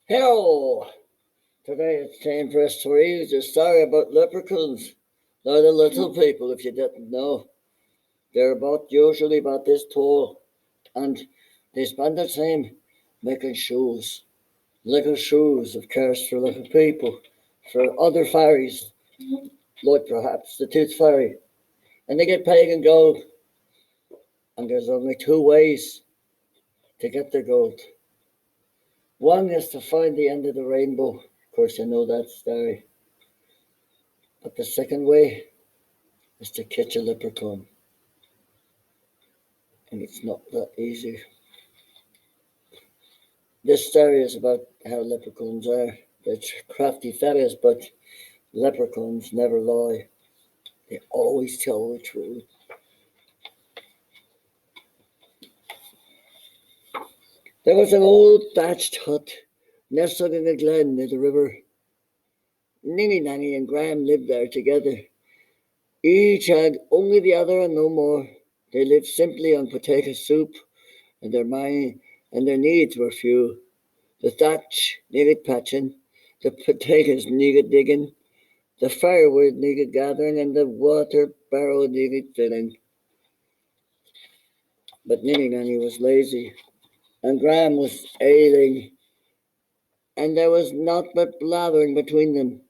Hello! Today it's time for us to read a story about leprechauns. They're the little people, if you didn't know. They're usually about this tall, and they spend their time making shoes. Little shoes, of course, for little people, for other fairies, like perhaps the Tooth Fairy. And they get paid in gold, and there's only two ways to get their gold. One is to find the end of the rainbow. Of course, you know that story. But the second way is to catch a leprechaun. And it's not that easy. This story is about how leprechauns are. They're crafty fellas, but leprechauns never lie. They always tell the truth. There was an old thatched hut nestled in a glen near the river. Ninny Nanny and Graham lived there together. Each had only the other and no more. They lived simply on potato soup, and their needs were few. The thatch needed patching, the potatoes needed digging, the firewood needed gathering, and the water barrel needed filling. But Ninny Nanny was lazy, and Graham was ailing, and there was naught but blathering between them.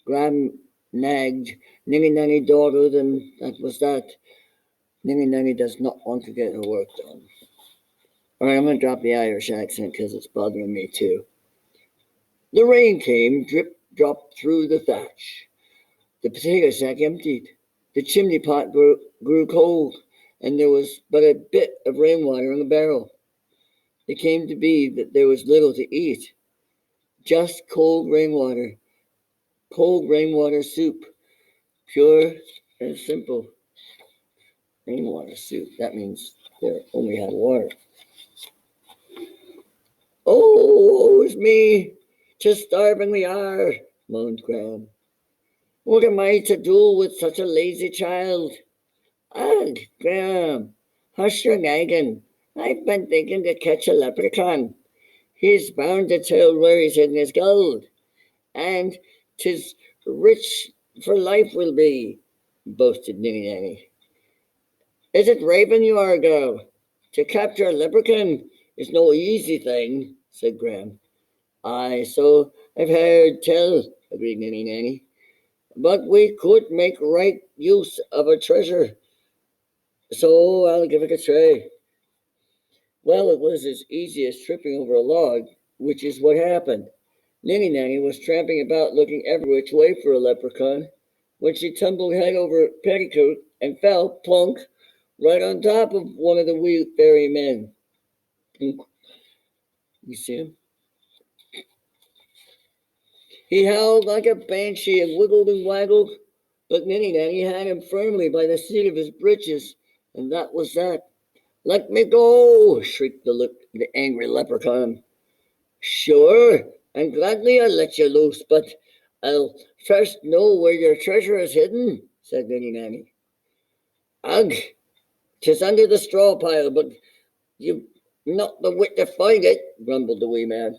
Graham nagged, Ninny Nanny dawdled, and that was that. Ninny Nanny does not want to get her work done. Alright, I'm going to drop the Irish accent because it's bothering me too. The rain came, drip dropped through the thatch. The potato sack emptied. The chimney pot grew cold, and there was but a bit of rainwater in the barrel. It came to be that there was little to eat. Just cold rainwater soup, pure and simple. Rainwater soup, that means they only had water. Oh, it's me, 'tis starving we are, moaned Graham. What am I to do with such a lazy child? Ugh, Graham, hush your nagging. I've been thinking to catch a leprechaun. He's bound to tell where he's hidden his gold, and 'tis rich for life will be, boasted Ninny Nanny. Is it raving you are, girl? To capture a leprechaun is no easy thing, said Graham. Aye, so I've heard tell, agreed Ninny Nanny. But we could make right use of a treasure, so I'll give it a try. Well, it was as easy as tripping over a log, which is what happened. Ninny Nanny was tramping about looking every which way for a leprechaun when she tumbled head over petticoat and fell plunk right on top of one of the wee fairy men. You see him? He howled like a banshee and wiggled and waggled, but Ninny Nanny had him firmly by the seat of his breeches, and that was that. Let me go, shrieked the angry leprechaun. Sure, and gladly I'll let you loose, but I'll first know where your treasure is hidden, said Ninny Nanny. Ugh, 'tis under the straw pile, but you've not the wit to find it, grumbled the wee man.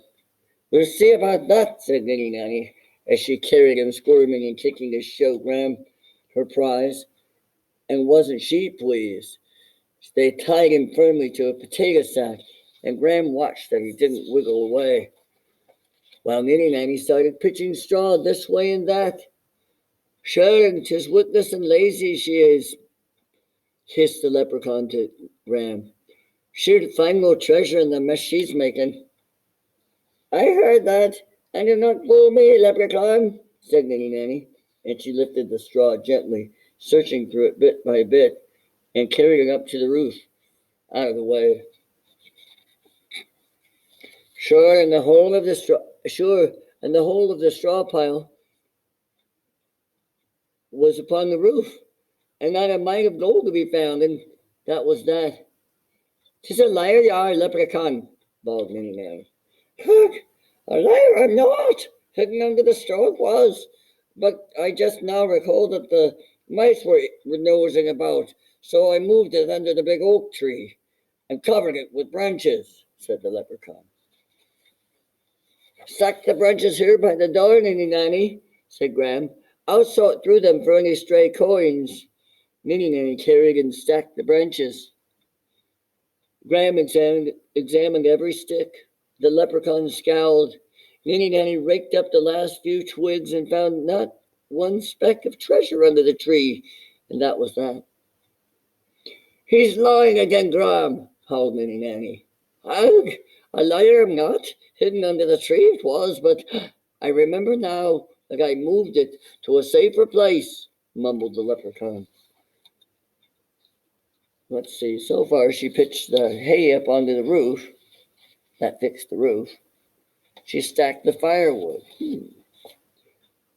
We'll see about that, said Ninny Nanny, as she carried him squirming and kicking to show Graham her prize. And wasn't she pleased? They tied him firmly to a potato sack, and Graham watched that he didn't wiggle away, while Ninny Nanny started pitching straw this way and that. Sure, and 'tis witless and lazy she is, hissed the leprechaun to Graham. She'll find no treasure in the mess she's making. I heard that, and do not fool me, leprechaun, said Ninny Nanny, and she lifted the straw gently, searching through it bit by bit, and carried it up to the roof, out of the way. Sure, and the whole of the straw pile was upon the roof, and not a mite of gold to be found, and that was that. 'Tis a liar you are, leprechaun, bawled Ninny Nanny. Cook, a liar I'm not. Hidden under the straw it was, but I just now recalled that the mice were nosing about, so I moved it under the big oak tree and covered it with branches, said the leprechaun. Stack the branches here by the door, Ninny Nanny, said Graham. I'll sort through them for any stray coins. Ninny Nanny carried and stacked the branches. Graham examined every stick. The leprechaun scowled. Ninny Nanny raked up the last few twigs and found not one speck of treasure under the tree, and that was that. He's lying again, Graham, howled Ninny Nanny. I liar am not. Hidden under the tree it was, but I remember now that I moved it to a safer place, mumbled the leprechaun. Let's see, so far she pitched the hay up onto the roof. That fixed the roof. She stacked the firewood.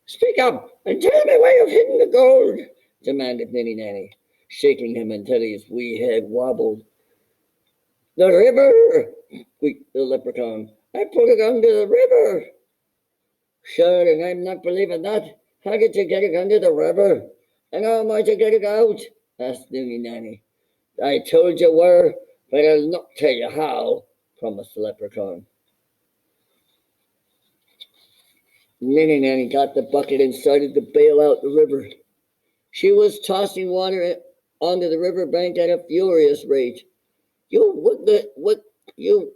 Speak up and tell me where you've hidden the gold, demanded Ninny Nanny, shaking him until his wee head wobbled. The river, squeaked the leprechaun. I put it under the river. Sure, and I'm not believing that. How did you get it under the river? And how am I to get it out? Asked Ninny Nanny. I told you where, but I'll not tell you how, promised the leprechaun. Ninny Nanny got the bucket and started to bail out the river. She was tossing water onto the river bank at a furious rate. You you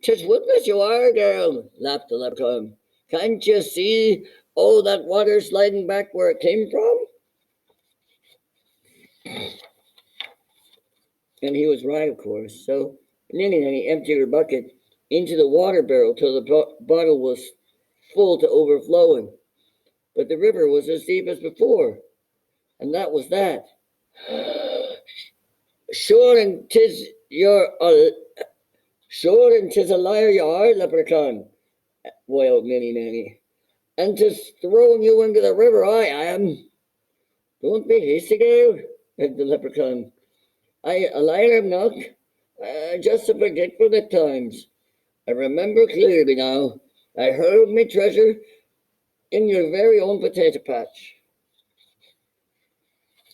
'tis witless you are, girl, laughed the leprechaun. Can't you see all that water sliding back where it came from? And he was right, of course. So Ninny Nanny emptied her bucket into the water barrel till the bottle was full to overflowing. But the river was as deep as before, and that was that. Sure and 'tis a liar you are, leprechaun, wailed Ninny Nanny. And 'tis throwing you into the river I am. Don't be hasty, girl, said the leprechaun. I a liar am not, just a forgetful at times. I remember clearly now. I hurled me treasure in your very own potato patch.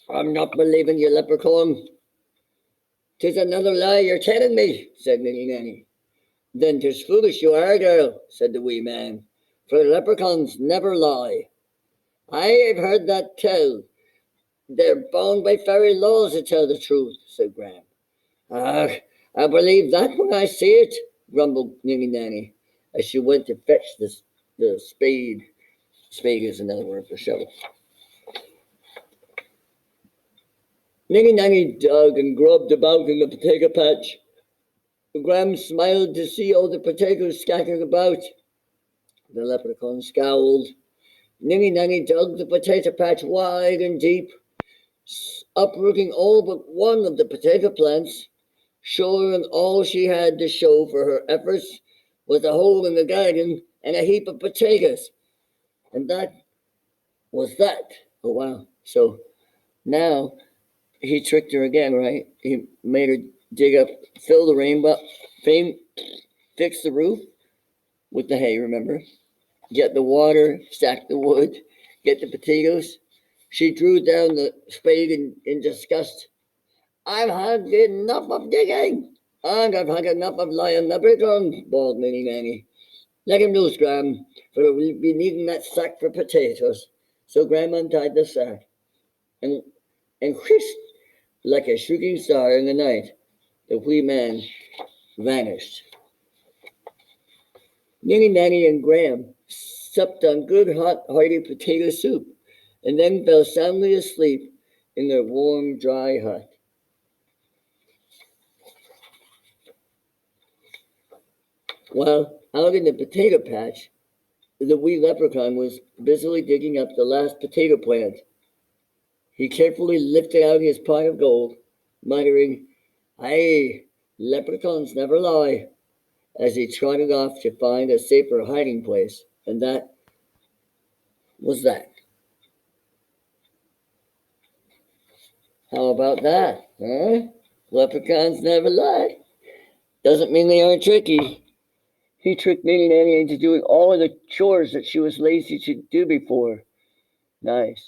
I'm not believing you, leprechaun. 'Tis another lie you're telling me, said Ninny Nanny. Then 'tis foolish you are, girl, said the wee man, for leprechauns never lie. I've heard that tell. They're bound by fairy laws to tell the truth, said Graham. Ah, I believe that when I see it, grumbled Ninny Nanny, as she went to fetch the spade. Spade is another word for shovel. Ninny Nanny dug and grubbed about in the potato patch. Graham smiled to see all the potatoes scattered about. The leprechaun scowled. Ninny Nanny dug the potato patch wide and deep, uprooting all but one of the potato plants. Sure, and all she had to show for her efforts was a hole in the garden and a heap of potatoes. And that was that. Oh, wow. So now he tricked her again, right? He made her dig up, fill the rainbow, fix the roof with the hay, remember? Get the water, stack the wood, get the potatoes. She drew down the spade in disgust. I've had enough of digging, and I've had enough of lying leprechauns, bawled Ninny Nanny. Let him loose, Graham, for we'll be needing that sack for potatoes. So Graham untied the sack, and whisked like a shooting star in the night, the wee man vanished. Ninny Nanny and Graham supped on good hot hearty potato soup, and then fell soundly asleep in their warm, dry hut. While out in the potato patch, the wee leprechaun was busily digging up the last potato plant. He carefully lifted out his pot of gold, muttering, Aye, leprechauns never lie, as he trotted off to find a safer hiding place. And that was that. How about that, huh? Leprechauns never lie. Doesn't mean they aren't tricky. He tricked Ninny Nanny into doing all of the chores that she was lazy to do before. Nice.